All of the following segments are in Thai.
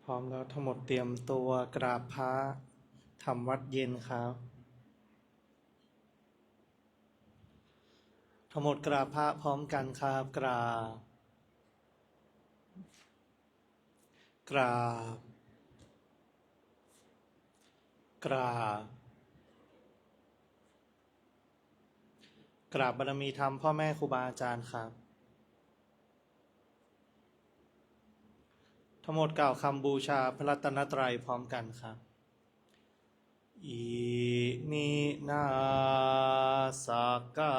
ร้อมแล้วทั้งหมดเตรียมตัวกราบพระทำวัดเย็นครับทั้งหมดกราบพระพร้อมกันครับกราบกราบกราบกราบบารมีธรรมพ่อแม่ครูบาอาจารย์ครับทั้งหมดกล่าวคำบูชาพระรัตนตรัยพร้อมกันครับอิมินาสกา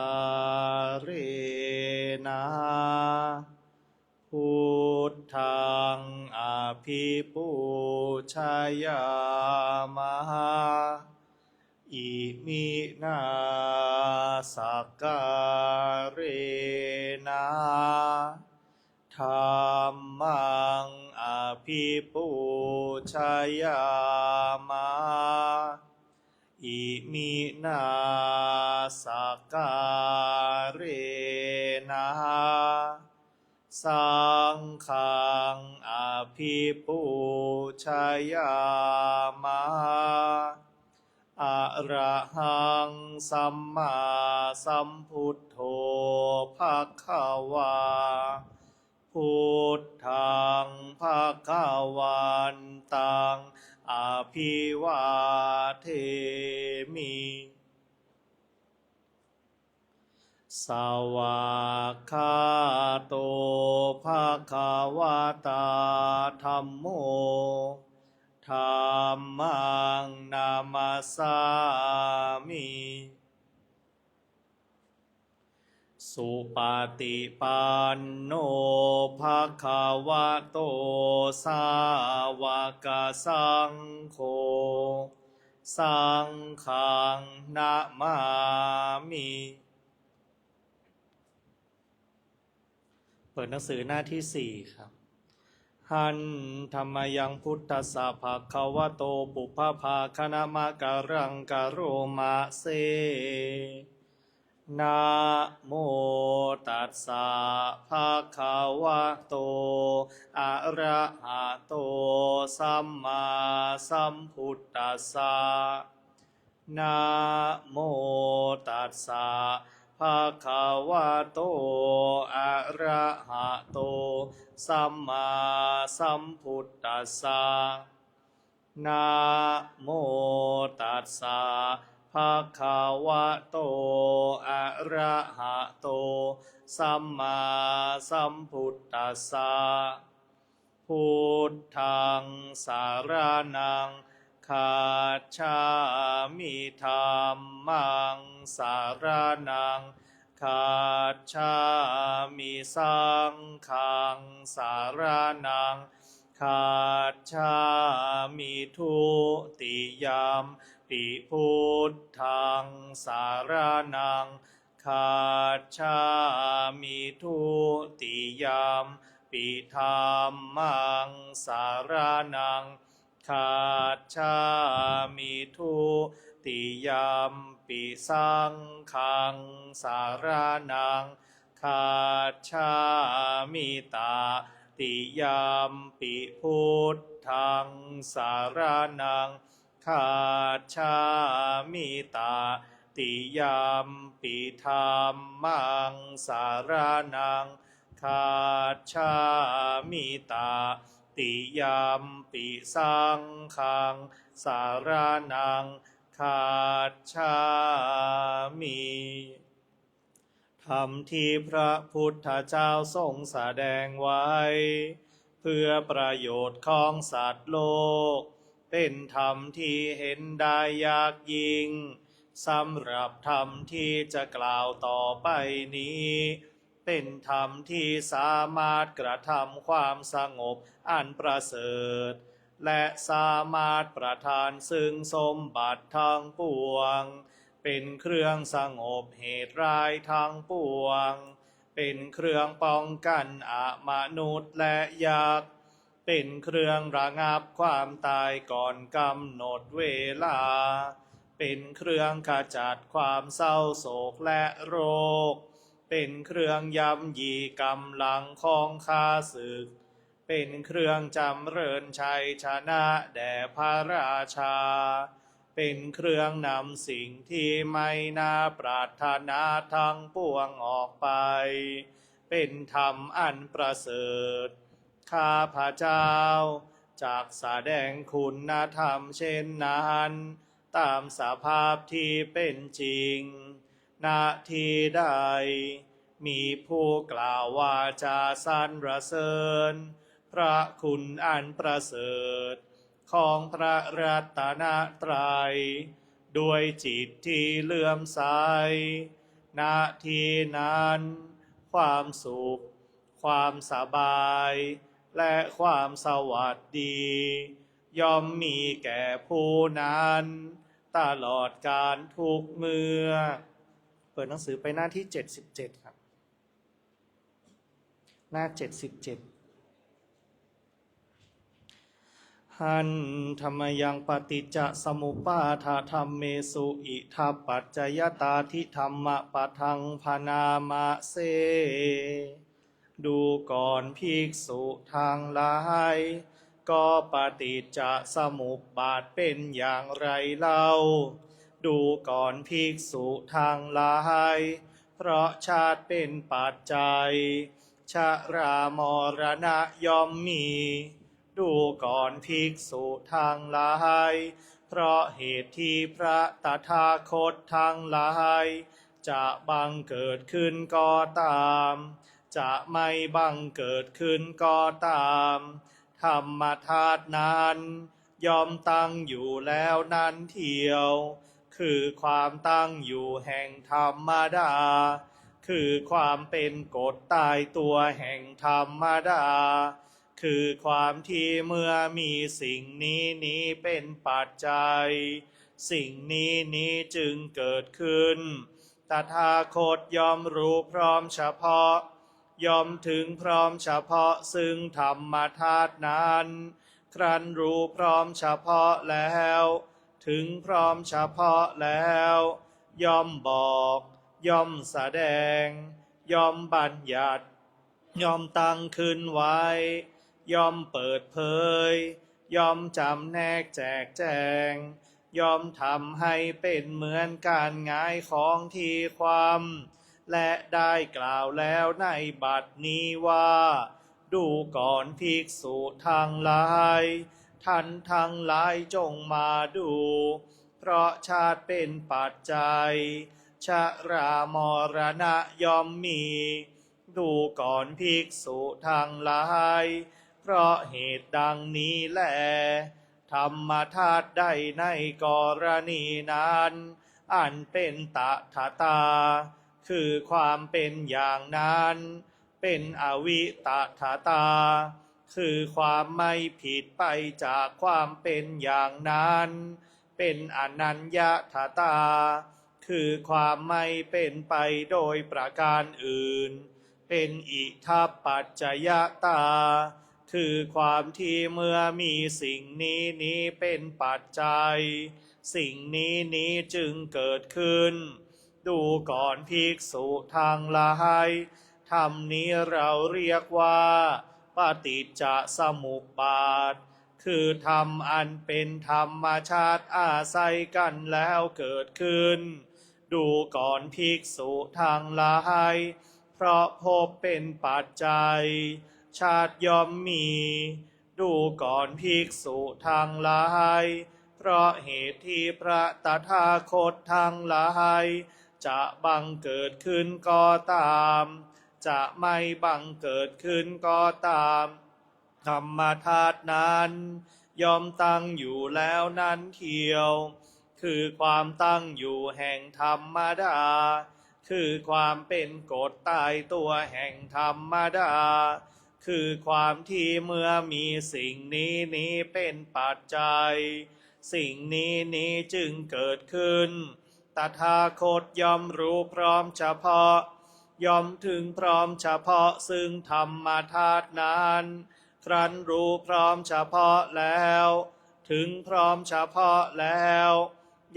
ระพุทธังอภิปูชยามะอิมินาสการะธัมมังอภิปูชยามะอิมินาสการะสังฆังอภิปูชยามะอะระหังสัมมาสัมพุทโธภคะวาพุทธังภคะวันตังอภิวาเทมิสวากขาโตภะคะวะตาธัมโมธัมมังนามัสสามิสุปฏิปันโนภะคะวะโตสาวกสังโฆสังฆังนะมามิเปิดหนังสือหน้าที่ 4ครับหันธรรมยังพุทธสสะภะคะวะโตปุพพาคณมะการังกะโรมะเซนะโมตัสสะภะคะวะโตอะระหะโตสัมมาสัมพุทธัสสะนะโมตัสสะภะคะวะโตอะระหะโตสัมมาสัมพุทธัสสะนะโมตัสสะภะคะวะโตอะระหะโตสัมมาสัมพุทธัสสะพุทธังสารนังคัจฉามิธัมมังสารนังคัจฉามิสังฆังสารนังคัจฉามิทุติยมปิพุทธังสารนังคัจฉามิทุติยมปิธัมมังสารนังคัจฉามิทุติยมปิสังฆังสารนังคัจฉามิตาติยมปิพุทธังสารนังคัจฉามิตาติยมปิธัมมังสารนังคัจฉามิตาติยมปิสังฆังสารนังคัจฉามิธรรมที่พระพุทธเจ้าทรงแสดงไว้เพื่อประโยชน์ของสัตว์โลกเป็นธรรมที่เห็นได้ยากยิ่งสำหรับธรรมที่จะกล่าวต่อไปนี้เป็นธรรมที่สามารถกระทำความสงบอันประเสริฐและสามารถประทานซึ่งสมบัติทั้งปวงเป็นเครื่องสงบเหตุร้ายทั้งปวงเป็นเครื่องป้องกันอมนุษย์และยักษ์เป็นเครื่องระงับความตายก่อนกำหนดเวลาเป็นเครื่องขจัดความเศร้าโศกและโรคเป็นเครื่องย้ำยีกำลังของข้าศึก เป็นเครื่องจำเริญชัยชนะแด่พระราชาเป็นเครื่องนำสิ่งที่ไม่น่าปรารถนาทั้งปวงออกไปเป็นธรรมอันประเสริฐข้าพระเจ้าจากแสดงคุณธรรมเช่นนั้นตามสภาพที่เป็นจริงณที่ใดมีผู้กล่าวว่าจะสรรเสริญพระคุณอันประเสริฐของพระรัตนตรัยด้วยจิตที่เลื่อมใสณที่นั้นความสุขความสบายและความสวัสดีย่อมมีแก่ผู้นั้นตลอดกาลทุกเมื่อเปิดหนังสือไปหน้าที่77ครับหน้า77หันธรรมยังปฏิจจสมุปบาทธรรมเมสุอิทัปปัจจยตาทิธรรมะปะทังพนามะเสดูก่อนภิกษุทางหลายก็ปฏิจจสมุปบาทเป็นอย่างไรเล่าดูก่อนภิกษุทางหลายเพราะชาติเป็นปัจจัยชรามรณะย่อมมีดูก่อนภิกษุทางหลายเพราะเหตุที่พระตถาคตทางหลายจะบังเกิดขึ้นก็ตามจะไม่บังเกิดขึ้นก็ตามธรรมธาตุนั้นย่อมตั้งอยู่แล้วนั้นเทียวคือความตั้งอยู่แห่งธรรมดาคือความเป็นกฎตายตัวแห่งธรรมดาคือความที่เมื่อมีสิ่งนี้เป็นปัจจัยสิ่งนี้จึงเกิดขึ้นตถาคตย่อมรู้พร้อมเฉพาะย่อมถึงพร้อมเฉพาะซึ่งธรรมธาตุนั้นครั้นรู้พร้อมเฉพาะแล้วถึงพร้อมเฉพาะแล้วย่อมบอกย่อมแสดงย่อมบัญญัติย่อมตั้งขึ้นไว้ย่อมเปิดเผยย่อมจำแนกแจกแจงย่อมทำให้เป็นเหมือนการหงายของที่ความและได้กล่าวแล้วในบัดนี้ว่าดูก่อนภิกษุทั้งหลายท่านทั้งหลายจงมาดูเพราะชาติเป็นปัจจัยชรามรณะย่อมมีดูก่อนภิกษุทั้งหลายเพราะเหตุดังนี้แลธรรมธาตุใดในกรณีนั้นอันเป็นตถาตาคือความเป็นอย่างนั้นเป็นอวิตถาตาคือความไม่ผิดไปจากความเป็นอย่างนั้นเป็นอนัญญถาตาคือความไม่เป็นไปโดยประการอื่นเป็นอิทัปปัจจยตาคือความที่เมื่อมีสิ่งนี้เป็นปัจจัยสิ่งนี้จึงเกิดขึ้นดูก่อนภิกษุทางหลายธรรมนี้เราเรียกว่าปฏิจจสมุปบาทคือธรรมอันเป็นธรรมชาติอาศัยกันแล้วเกิดขึ้นดูก่อนภิกษุทางหลายเพราะภพเป็นปัจจัยชาติย่อมมีดูก่อนภิกษุทางหลายเพราะเหตุที่พระตถาคตทางหลายจะบังเกิดขึ้นก็ตามจะไม่บังเกิดขึ้นก็ตามธรรมธาตุนั้นย่อมตั้งอยู่แล้วนั้นเทียวคือความตั้งอยู่แห่งธรรมดาคือความเป็นกฎตายตัวแห่งธรรมดาคือความที่เมื่อมีสิ่งนี้เป็นปัจจัยสิ่งนี้จึงเกิดขึ้นตถาคตย่อมรู้พร้อมเฉพาะย่อมถึงพร้อมเฉพาะซึ่งธรรมธาตุนั้นครั้นรู้พร้อมเฉพาะแล้วถึงพร้อมเฉพาะแล้ว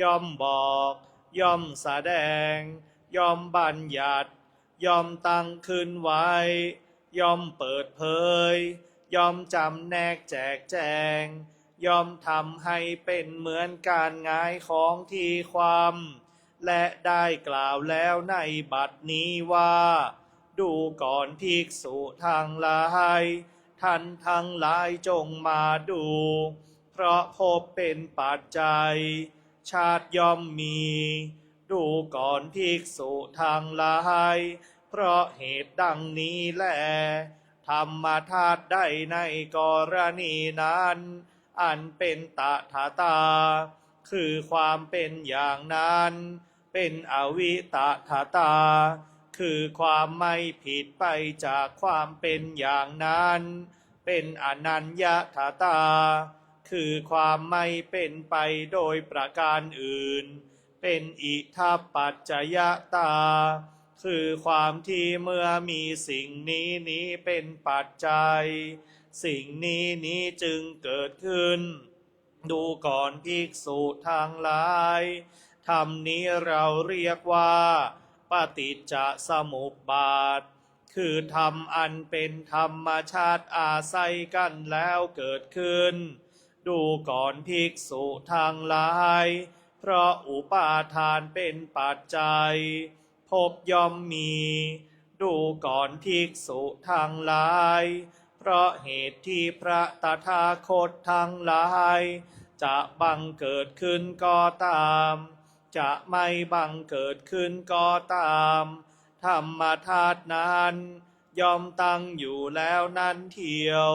ย่อมบอกย่อมแสดงย่อมบัญญัติย่อมตั้งขึ้นไว้ย่อมเปิดเผย ย่อมจำแนกแจกแจงย่อมทำให้เป็นเหมือนการหงายของที่ความและได้กล่าวแล้วในบัดนี้ว่าดูก่อนภิกษุทั้งหลายท่านทั้งหลายจงมาดูเพราะพบเป็นปัจจัยชาติย่อมมีดูก่อนภิกษุทั้งหลายเพราะเหตุดังนี้แลธรรมธาตุได้ในกรณีนั้นอันเป็นตถาตาคือความเป็นอย่างนั้นเป็นอวิตถาตาคือความไม่ผิดไปจากความเป็นอย่างนั้นเป็นอนัญญถาตาคือความไม่เป็นไปโดยประการอื่นเป็นอิทัปปัจจยตาคือความที่เมื่อมีสิ่งนี้เป็นปัจจัยสิ่งนี้จึงเกิดขึ้นดูก่อนภิกษุทั้งหลายธรรมนี้เราเรียกว่าปฏิจจสมุปบาทคือธรรมอันเป็นธรรมชาติอาศัยกันแล้วเกิดขึ้นดูก่อนภิกษุทั้งหลายเพราะอุปาทานเป็นปัจจัยภพย่อมมีดูก่อนภิกษุทั้งหลายเพราะเหตุที่พระตถาคตทั้งหลายจะบังเกิดขึ้นก็ตามจะไม่บังเกิดขึ้นก็ตามธรรมธาตุนั้นย่อมตั้งอยู่แล้วนั้นเทียว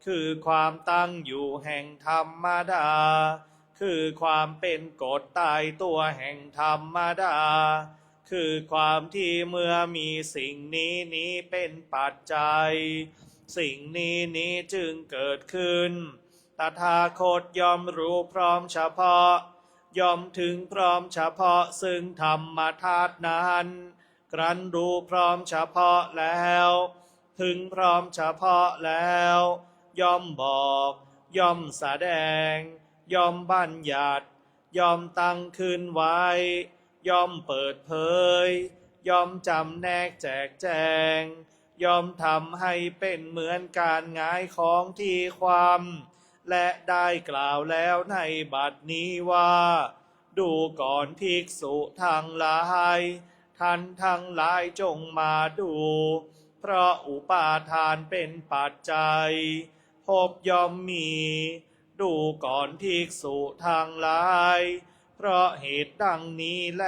คือความตั้งอยู่แห่งธรรมดาคือความเป็นกฎตายตัวแห่งธรรมดาคือความที่เมื่อมีสิ่งนี้เป็นปัจจัยสิ่งนี้จึงเกิดขึ้นตถาคตย่อมรู้พร้อมเฉพาะย่อมถึงพร้อมเฉพาะซึ่งธรรมธาตุนั้นครั้นรู้พร้อมเฉพาะแล้วถึงพร้อมเฉพาะแล้วย่อมบอกย่อมแสดงย่อมบัญญัติย่อมตั้งขึ้นไว้ย่อมเปิดเผยย่อมจำแนกแจกแจงย่อมทำให้เป็นเหมือนการหงายของที่ความและได้กล่าวแล้วในบัดนี้ว่าดูก่อนภิกษุทั้งหลายท่านทั้งหลายจงมาดูเพราะอุปาทานเป็นปัจจัยภพย่อมมีดูก่อนภิกษุทั้งหลายเพราะเหตุดังนี้แล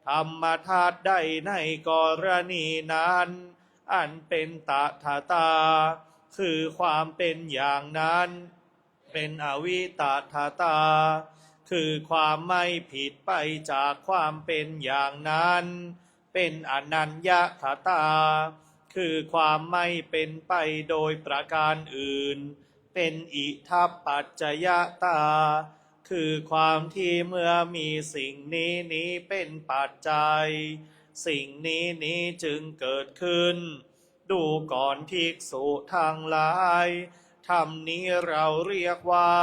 ธรรมธาตุได้ในกรณีนั้นอันเป็นตถาตาคือความเป็นอย่างนั้นเป็นอวิตถาตาคือความไม่ผิดไปจากความเป็นอย่างนั้นเป็นอนัญญถาตาคือความไม่เป็นไปโดยประการอื่นเป็นอิทัปปัจจยตาคือความที่เมื่อมีสิ่งนี้เป็นปัจจัยสิ่งนี้จึงเกิดขึ้นดูก่อนภิกษุทั้งหลายธรรมนี้เราเรียกว่า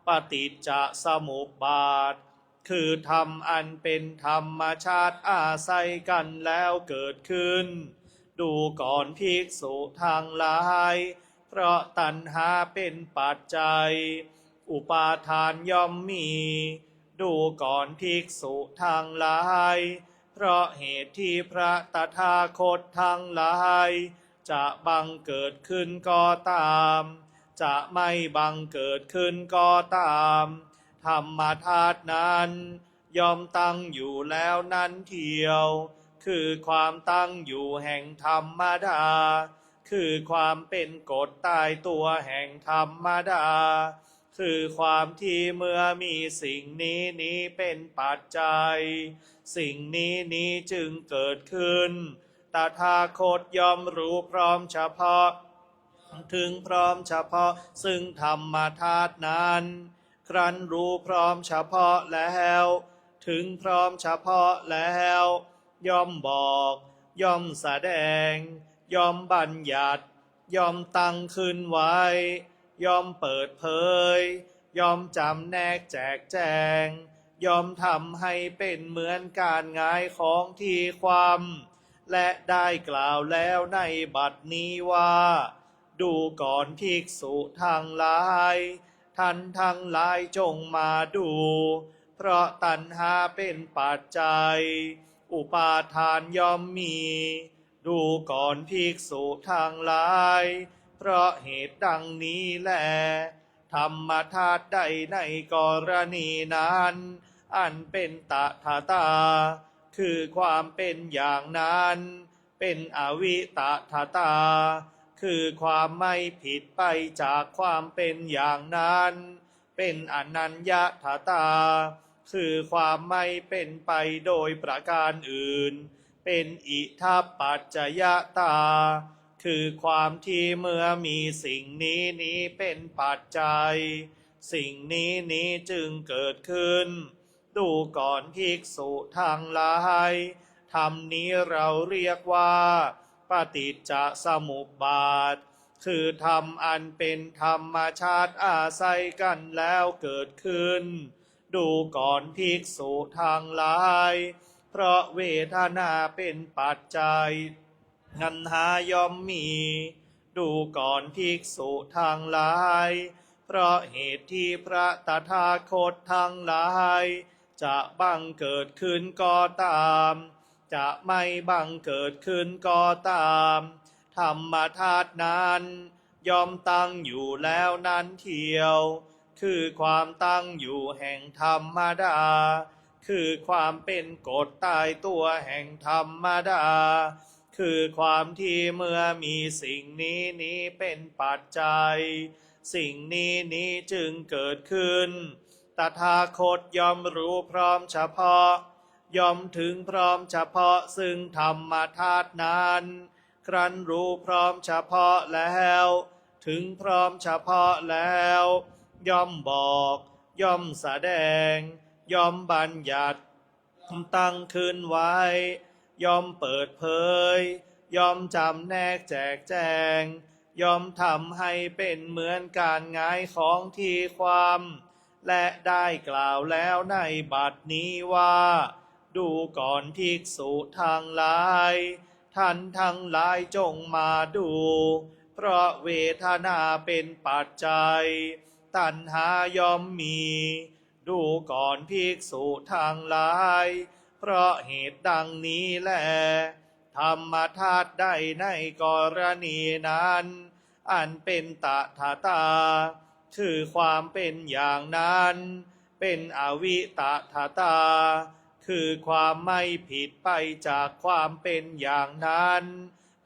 ปฏิจจสมุปบาทคือธรรมอันเป็นธรรมชาติอาศัยกันแล้วเกิดขึ้นดูก่อนภิกษุทั้งหลายเพราะตัณหาเป็นปัจจัยอุปาทานย่อมมีดูก่อนภิกษุทั้งหลายเพราะเหตุที่พระตถาคตทั้งหลายจะบังเกิดขึ้นก็ตามจะไม่บังเกิดขึ้นก็ตามธรรมธาตุนั้นย่อมตั้งอยู่แล้วนั้นเทียวคือความตั้งอยู่แห่งธรรมดาคือความเป็นกฎตายตัวแห่งธรรมดาคือความที่เมื่อมีสิ่งนี้เป็นปัจจัยสิ่งนี้จึงเกิดขึ้นตถาคตย่อมรู้พร้อมเฉพาะถึงพร้อมเฉพาะซึ่งธรรมธาตุนั้นครั้นรู้พร้อมเฉพาะแล้วถึงพร้อมเฉพาะแล้วย่อมบอกย่อมแสดงย่อมบัญญัติย่อมตั้งขึ้นไว้ย่อมเปิดเผยย่อมจำแนกแจกแจงย่อมทำให้เป็นเหมือนการหงายของที่ความและได้กล่าวแล้วในบัดนี้ว่า ดูก่อนภิกษุทั้งหลายท่านทั้งหลายจงมาดูเพราะตัณหาเป็นปัจจัยอุปาทานย่อมมีดูก่อนภิกษุทั้งหลายเพราะเหตุดังนี้แลธรรมธาตุใดในกรณีนั้นอันเป็นตถาตาคือความเป็นอย่างนั้นเป็นอวิตถาตาคือความไม่ผิดไปจากความเป็นอย่างนั้นเป็นอนัญญถาตาคือความไม่เป็นไปโดยประการอื่นเป็นอิทัปปัจจยตาคือความที่เมื่อมีสิ่งนี้เป็นปัจจัยสิ่งนี้จึงเกิดขึ้นดูก่อนภิกษุทั้งหลายธรรมนี้เราเรียกว่าปฏิจจสมุปบาทคือธรรมอันเป็นธรรมชาติอาศัยกันแล้วเกิดขึ้นดูก่อนภิกษุทั้งหลายเพราะเวทนาเป็นปัจจัยขันธ์ห้าย่อมมีดูก่อนภิกษุทั้งหลายเพราะเหตุที่พระตถาคตทั้งหลายจะบังเกิดขึ้นก็ตามจะไม่บังเกิดขึ้นก็ตามธรรมธาตุนั้นย่อมตั้งอยู่แล้วนั้นเทียวคือความตั้งอยู่แห่งธรรมดาคือความเป็นกฎตายตัวแห่งธรรมดาคือความที่เมื่อมีสิ่งนี้เป็นปัจจัยสิ่งนี้จึงเกิดขึ้นตถาคตย่อมรู้พร้อมเฉพาะย่อมถึงพร้อมเฉพาะซึ่งธรรมธาตุนั้นครั้นรู้พร้อมเฉพาะแล้วถึงพร้อมเฉพาะแล้วย่อมบอกย่อมแสดงย่อมบัญญัติตั้งขึ้นไว้ย่อมเปิดเผยย่อมจำแนกแจกแจงย่อมทำให้เป็นเหมือนการหงายของที่ความและได้กล่าวแล้วในบัดนี้ว่าดูก่อนภิกษุทั้งหลายท่านทั้งหลายจงมาดูเพราะเวทนาเป็นปัจจัยตัณหาย่อมมีดูก่อนภิกษุทั้งหลายเพราะเหตุดังนี้แลธรรมธาตุใดในกรณีนั้นอันเป็นตถาตาคือความเป็นอย่างนั้นเป็นอวิตถาตาคือความไม่ผิดไปจากความเป็นอย่างนั้น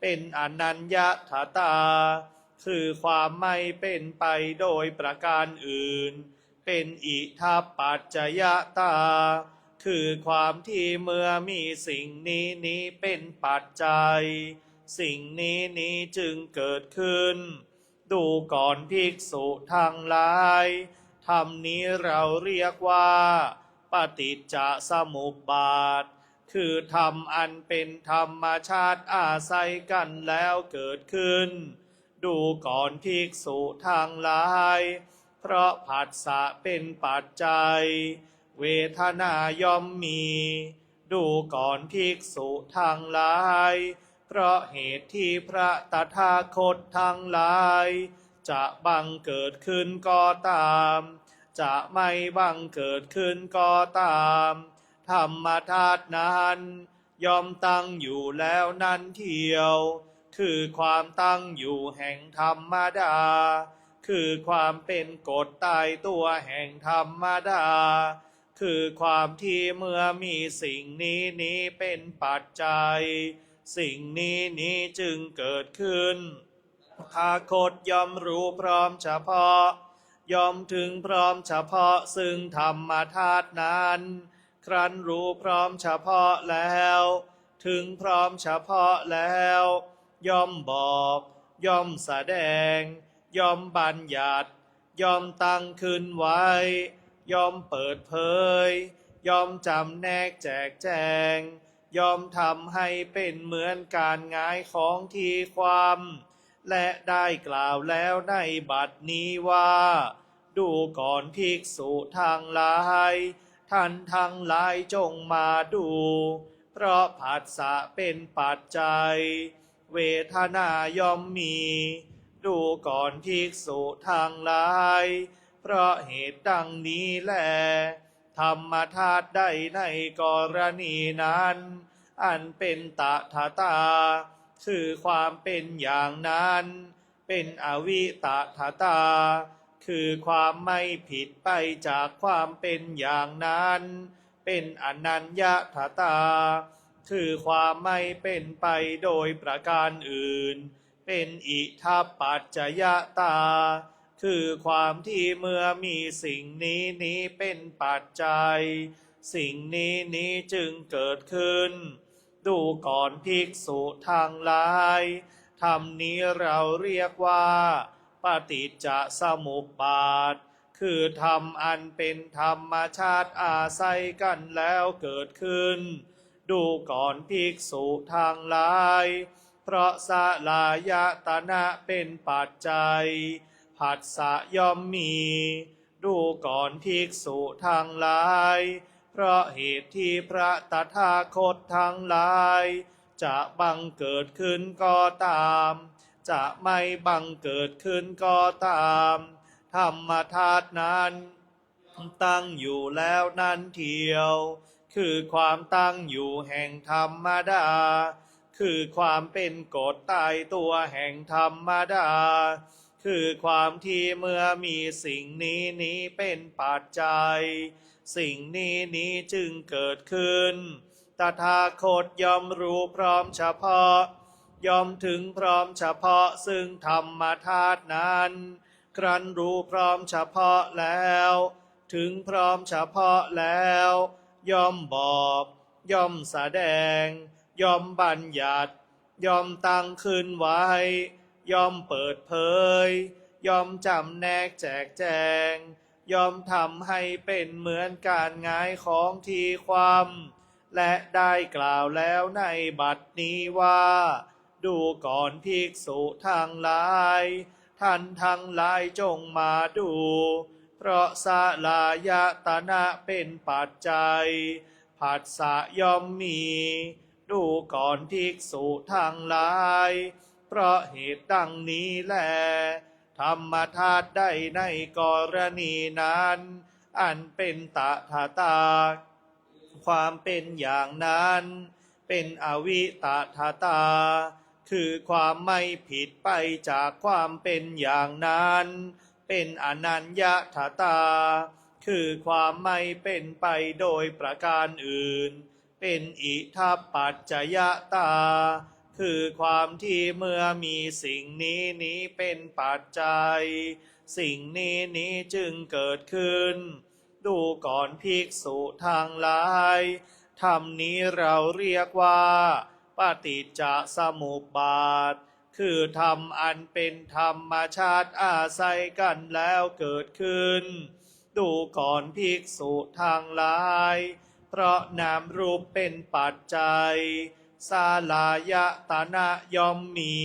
เป็นอนัญญถาตาคือความไม่เป็นไปโดยประการอื่นเป็นอิทัปปัจจยตาคือความที่เมื่อมีสิ่งนี้เป็นปัจจัยสิ่งนี้จึงเกิดขึ้นดูก่อนภิกษุทั้งหลายธรรมนี้เราเรียกว่าปฏิจจสมุปบาทคือธรรมอันเป็นธรรมชาติอาศัยกันแล้วเกิดขึ้นดูก่อนภิกษุทั้งหลายเพราะผัสสะเป็นปัจจัยเวทนาย่อมมีดูก่อนภิกษุทั้งหลายเพราะเหตุที่พระตถาคตทั้งหลายจะบังเกิดขึ้นก็ตามจะไม่บังเกิดขึ้นก็ตามธรรมธาตุนั้นย่อมตั้งอยู่แล้วนั้นเทียวคือความตั้งอยู่แห่งธรรมดาคือความเป็นกฎตายตัวแห่งธรรมดาคือความที่เมื่อมีสิ่งนี้เป็นปัจจัยสิ่งนี้จึงเกิดขึ้นตถาคตย่อมรู้พร้อมเฉพาะย่อมถึงพร้อมเฉพาะซึ่งธรรมธาตุนั้นครั้นรู้พร้อมเฉพาะแล้วถึงพร้อมเฉพาะแล้วย่อมบอกย่อมแสดงย่อมบัญญัติย่อมตั้งขึ้นไว้ย่อมเปิดเผยย่อมจำแนกแจกแจงย่อมทำให้เป็นเหมือนการหงายของที่ความและได้กล่าวแล้วในบัดนี้ว่าดูก่อนภิกษุทั้งหลายท่านทั้งหลายจงมาดูเพราะผัสสะเป็นปัจจัยเวทนาย่อมมี ดูก่อนภิกษุทั้งหลายเพราะเหตุดังนี้แลธรรมธาตุใดในกรณีนั้นอันเป็นตถาตาคือความเป็นอย่างนั้นเป็นอวิตถาตาคือความไม่ผิดไปจากความเป็นอย่างนั้นเป็นอนัญญถาตาคือความไม่เป็นไปโดยประการอื่นเป็นอิทัปปัจจยตาคือความที่เมื่อมีสิ่งนี้เป็นปัจจัยสิ่งนี้จึงเกิดขึ้นดูก่อนภิกษุทั้งหลายธรรมนี้เราเรียกว่าปฏิจจสมุปบาทคือธรรมอันเป็นธรรมชาติอาศัยกันแล้วเกิดขึ้นดูก่อนภิกษุทั้งหลายเพราะสลายตนะเป็นปัจจัยผัสสะย่อมมีดูก่อนภิกษุทั้งหลายเพราะเหตุที่พระตถาคตทั้งหลายจะบังเกิดขึ้นก็ตามจะไม่บังเกิดขึ้นก็ตามธรรมธาตุนั้นตั้งอยู่แล้วนั่นเทียวคือความตั้งอยู่แห่งธรรมดาคือความเป็นกฎตายตัวแห่งธรรมดาคือความที่เมื่อมีสิ่งนี้เป็นปัจจัยสิ่งนี้จึงเกิดขึ้นตถาคตย่อมรู้พร้อมเฉพาะย่อมถึงพร้อมเฉพาะซึ่งธรรมธาตุนั้นครั้นรู้พร้อมเฉพาะแล้วถึงพร้อมเฉพาะแล้วย่อมบอกย่อมแสดงย่อมบัญญัติย่อมตั้งขึ้นไว้ย่อมเปิดเผยย่อมจำแนกแจกแจงย่อมทำให้เป็นเหมือนการหงายของที่ความและได้กล่าวแล้วในบัดนี้ว่าดูก่อนภิกษุทั้งหลายท่านทั้งหลายจงมาดูเพราะสลายตนะเป็นปัจจัยผัสสะย่อมมีดูก่อนภิกษุทั้งหลายเพราะเหตุดังนี้แลธรรมธาตุใดในกรณีนั้นอันเป็นตถาตาความเป็นอย่างนั้นเป็นอวิตถาตาคือความไม่ผิดไปจากความเป็นอย่างนั้นเป็นอนัญญถาตาคือความไม่เป็นไปโดยประการอื่นเป็นอิทัปปัจจยตาคือความที่เมื่อมีสิ่งนี้เป็นปัจจัยสิ่งนี้จึงเกิดขึ้นดูก่อนภิกษุทั้งหลายธรรมนี้เราเรียกว่าปฏิจจสมุปบาทคือธรรมอันเป็นธรรมชาติอาศัยกันแล้วเกิดขึ้นดูก่อนภิกษุทั้งหลายเพราะนามรูปเป็นปัจจัยสลายตนะย่อมมี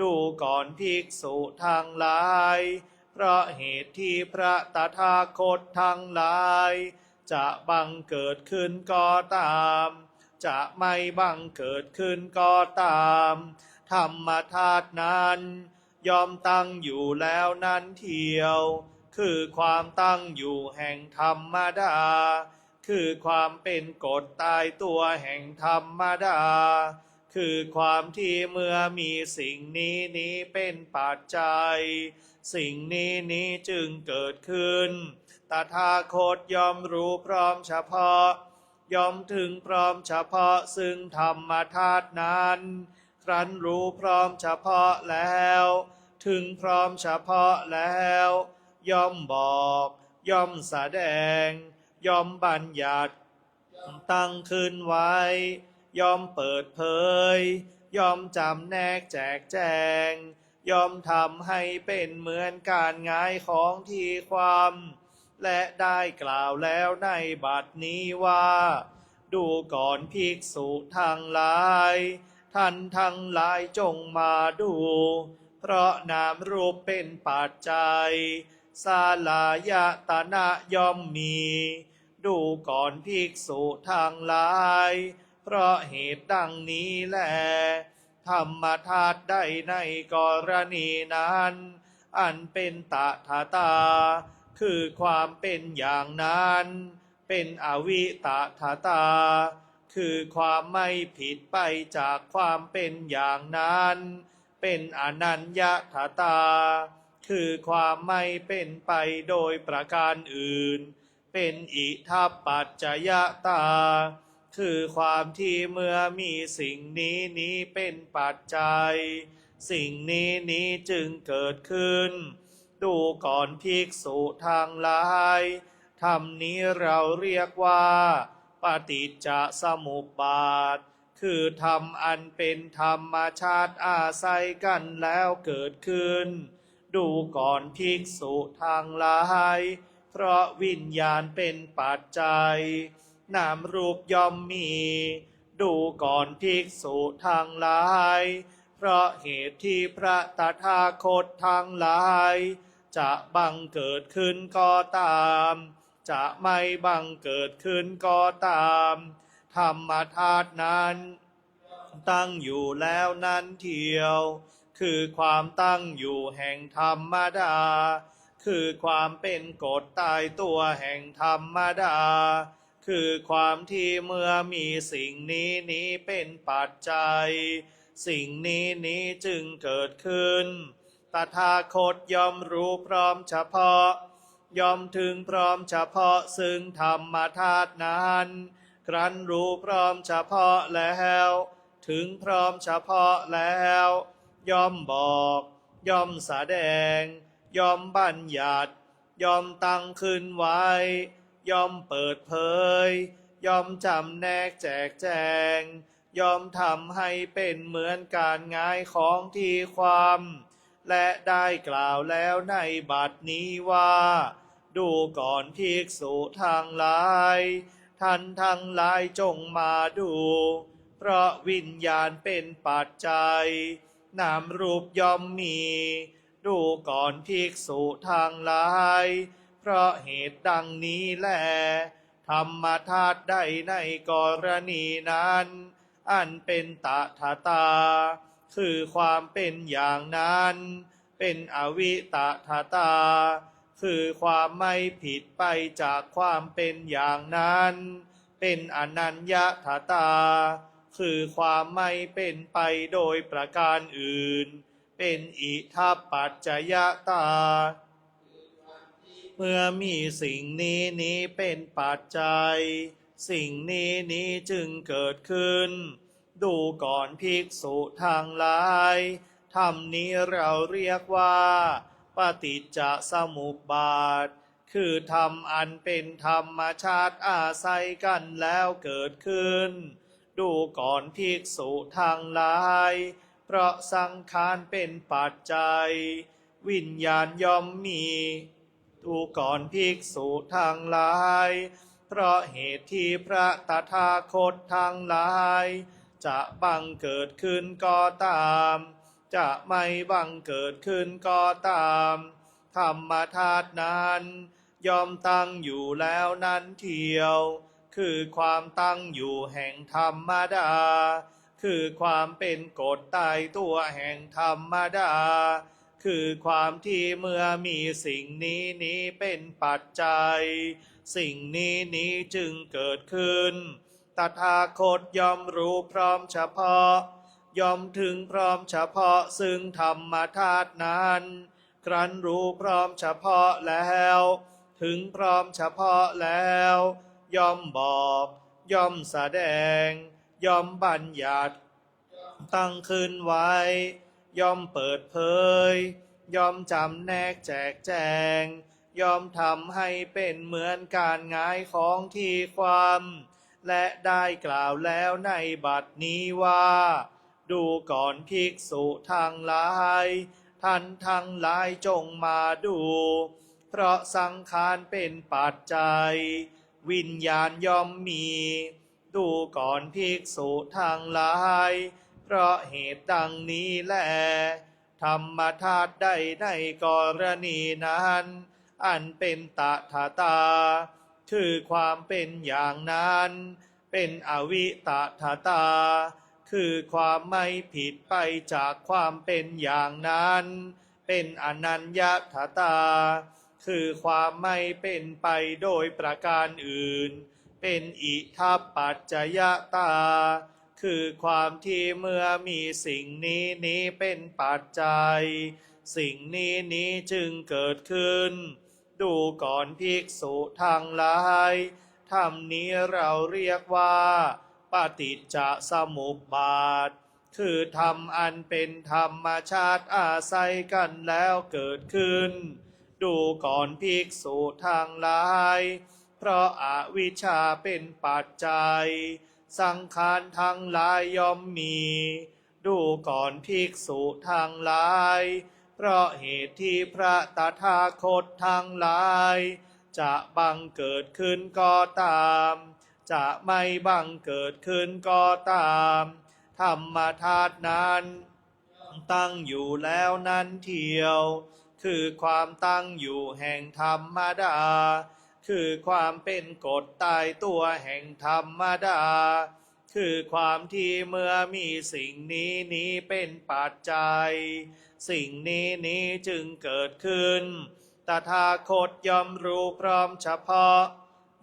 ดูก่อนภิกษุทั้งหลายเพราะเหตุที่พระตถาคตทั้งหลายจะบังเกิดขึ้นก็ตามจะไม่บังเกิดขึ้นก็ตามธรรมธาตุนั้นย่อมตั้งอยู่แล้วนั่นเทียวคือความตั้งอยู่แห่งธรรมดาคือความเป็นกฎตายตัวแห่งธรรมดาคือความที่เมื่อมีสิ่งนี้เป็นปัจจัยสิ่งนี้จึงเกิดขึ้นตถาคตย่อมรู้พร้อมเฉพาะย่อมถึงพร้อมเฉพาะซึ่งธรรมธาตุนั้นครั้นรู้พร้อมเฉพาะแล้วถึงพร้อมเฉพาะแล้วย่อมบอกย่อมแสดงย่อมบัญญัติตั้งขึ้นไว้ย่อมเปิดเผยย่อมจำแนกแจกแจงย่อมทำให้เป็นเหมือนการหงายของที่ความและได้กล่าวแล้วในบัดนี้ว่าดูก่อนภิกษุทั้งหลายท่านทั้งหลายจงมาดูเพราะนามรูปเป็นปัจจัยสลายตนะย่อมมีดูก่อนภิกษุทั้งหลายเพราะเหตุดังนี้แลธ ธรรมธาตุใดในกรณีนั้นอันเป็นตถาตาคือความเป็นอย่างนั้นเป็นอวิตถาตาคือความไม่ผิดไปจากความเป็นอย่างนั้นเป็นอนัญญถาตาคือความไม่เป็นไปโดยประการอื่นเป็นอิทัปปัจจยตาคือความที่เมื่อมีสิ่งนี้เป็นปัจจัยสิ่งนี้จึงเกิดขึ้นดูก่อนภิกษุทั้งหลายธรรมนี้เราเรียกว่าปฏิจจสมุปบาทคือธรรมอันเป็นธรรมชาติอาศัยกันแล้วเกิดขึ้นดูก่อนภิกษุทั้งหลายเพราะวิญญาณเป็นปัจจัยนามรูปย่อมมีดูก่อนภิกษุทั้งหลายเพราะเหตุที่พระตถาคตทั้งหลายจะบังเกิดขึ้นก็ตามจะไม่บังเกิดขึ้นก็ตามธรรมธาตุนั้นตั้งอยู่แล้วนั้นเทียวคือความตั้งอยู่แห่งธรรมดาคือความเป็นกฎตายตัวแห่งธรรมดาคือความที่เมื่อมีสิ่งนี้เป็นปัจจัยสิ่งนี้จึงเกิดขึ้นตถาคตย่อมรู้พร้อมเฉพาะย่อมถึงพร้อมเฉพาะซึ่งธรรมธาตุนั้นครั้นรู้พร้อมเฉพาะแล้วถึงพร้อมเฉพาะแล้วย่อมบอกย่อมแสดงย่อมบัญญัติย่อมตั้งขึ้นไว้ย่อมเปิดเผยย่อมจำแนกแจกแจงย่อมทำให้เป็นเหมือนการง่ายของที่ความและได้กล่าวแล้วในบัดนี้ว่าดูก่อนภิกษุทั้งหลายท่านทั้งหลายจงมาดูเพราะวิญญาณเป็นปัจจัยนามรูปย่อมมีดูก่อนภิกษุทั้งหลายเพราะเหตุดังนี้แลธรรมธาตุใดในกรณีนั้นอันเป็นตถาตาคือความเป็นอย่างนั้นเป็นอวิตถาตาคือความไม่ผิดไปจากความเป็นอย่างนั้นเป็นอนัญญถาตาคือความไม่เป็นไปโดยประการอื่นเป็นอิทัปปัจจยตาเมื่อมีสิ่งนี้เป็นปัจจัยสิ่งนี้จึงเกิดขึ้นดูก่อนภิกษุทั้งหลายธรรมนี้เราเรียกว่าปฏิจจสมุปบาทคือธรรมอันเป็นธรรมชาติอาศัยกันแล้วเกิดขึ้นดูก่อนภิกษุทั้งหลายเพราะสังขารเป็นปัจจัยวิญญาณย่อมมีดูก่อนภิกษุทั้งหลายเพราะเหตุที่พระตถาคตทั้งหลายจะบังเกิดขึ้นก็ตามจะไม่บังเกิดขึ้นก็ตามธรรมธาตุนั้นย่อมตั้งอยู่แล้วนั้นเทียวคือความตั้งอยู่แห่งธรรมดาคือความเป็นกฎตายตัวแห่งธรรมดาคือความที่เมื่อมีสิ่งนี้เป็นปัจจัยสิ่งนี้จึงเกิดขึ้นตถาคตย่อมรู้พร้อมเฉพาะย่อมถึงพร้อมเฉพาะซึ่งธรรมธาตุนั้นครั้นรู้พร้อมเฉพาะแล้วถึงพร้อมเฉพาะแล้วย่อมบอกย่อมแสดงย่อมบัญญัติตั้งขึ้นไว้ย่อมเปิดเผยย่อมจำแนกแจกแจงย่อมทำให้เป็นเหมือนการหงายของที่ความและได้กล่าวแล้วในบัดนี้ว่าดูก่อนภิกษุทั้งหลายท่านทั้งหลายจงมาดูเพราะสังขารเป็นปัจจัยวิญญาณย่อมมีดูก่อนภิกษุทั้งหลายเพราะเหตุดังนี้แลธรรมธาตุใดในกรณีนั้นอันเป็นตถาตาคือความเป็นอย่างนั้นเป็นอวิตถาตา คือความไม่ผิดไปจากความเป็นอย่างนั้นเป็นอนัญญตตาคือความไม่เป็นไปโดยประการอื่นเป็นอิทัปปัจจยตาคือความที่เมื่อมีสิ่งนี้เป็นปัจจัยสิ่งนี้จึงเกิดขึ้นดูก่อนภิกษุทั้งหลายธรรมนี้เราเรียกว่าปฏิจจสมุปบาทคือธรรมอันเป็นธรรมชาติอาศัยกันแล้วเกิดขึ้นดูก่อนภิกษุทั้งหลายเพราะอวิชชาเป็นปัจจัยสังขารทั้งหลายย่อมมีดูก่อนภิกษุทั้งหลายเพราะเหตุที่พระตถาคตทั้งหลายจะบังเกิดขึ้นก็ตามจะไม่บังเกิดขึ้นก็ตามธรรมธาตุนั้นตั้งอยู่แล้วนั้นเทียวคือความตั้งอยู่แห่งธรรมดาคือความเป็นกฎตายตัวแห่งธรรมดาคือความที่เมื่อมีสิ่งนี้เป็นปัจจัยสิ่งนี้จึงเกิดขึ้นตถาคตย่อมรู้พร้อมเฉพาะ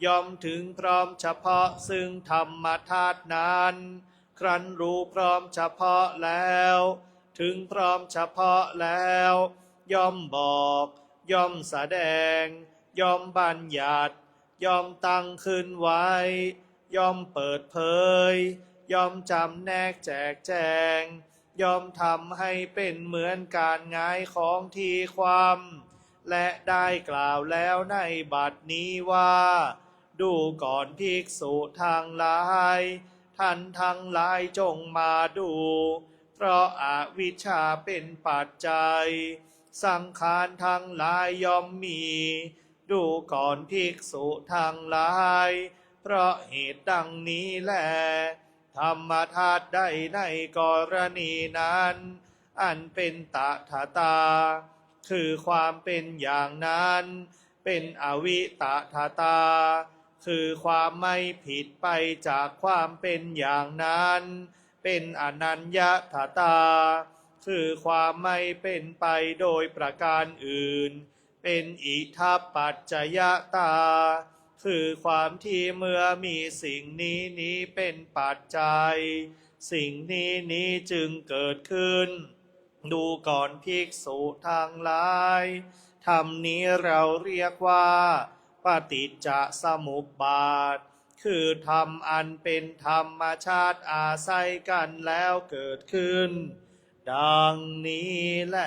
ย่อมถึงพร้อมเฉพาะซึ่งธรรมธาตุนั้นครั้นรู้พร้อมเฉพาะแล้วถึงพร้อมเฉพาะแล้วย่อมบอกย่อมแสดงย่อมบัญญัติย่อมตั้งขึ้นไว้ย่อมเปิดเผยย่อมจำแนกแจกแจงย่อมทำให้เป็นเหมือนการหงายของที่ความและได้กล่าวแล้วในบัดนี้ว่าดูก่อนภิกษุทั้งหลายท่านทั้งหลายจงมาดูเพราะอวิชชาเป็นปัจจัยสังขารทั้งหลายย่อมมีดูก่อนภิกษุทั้งหลายเพราะเหตุดังนี้แลธรรมธาตุใดในกรณีนั้นอันเป็นตถาตาคือความเป็นอย่างนั้นเป็นอวิตถาตาคือความไม่ผิดไปจากความเป็นอย่างนั้นเป็นอนัญญตาคือความไม่เป็นไปโดยประการอื่นเป็นอิทัปปัจจยตาคือความที่เมื่อมีสิ่งนี้เป็นปัจจัยสิ่งนี้จึงเกิดขึ้นดูก่อนภิกษุทั้งหลายธรรมนี้เราเรียกว่าปฏิจจสมุปบาทคือธรรมอันเป็นธรรมชาติอาศัยกันแล้วเกิดขึ้นดังนี้แล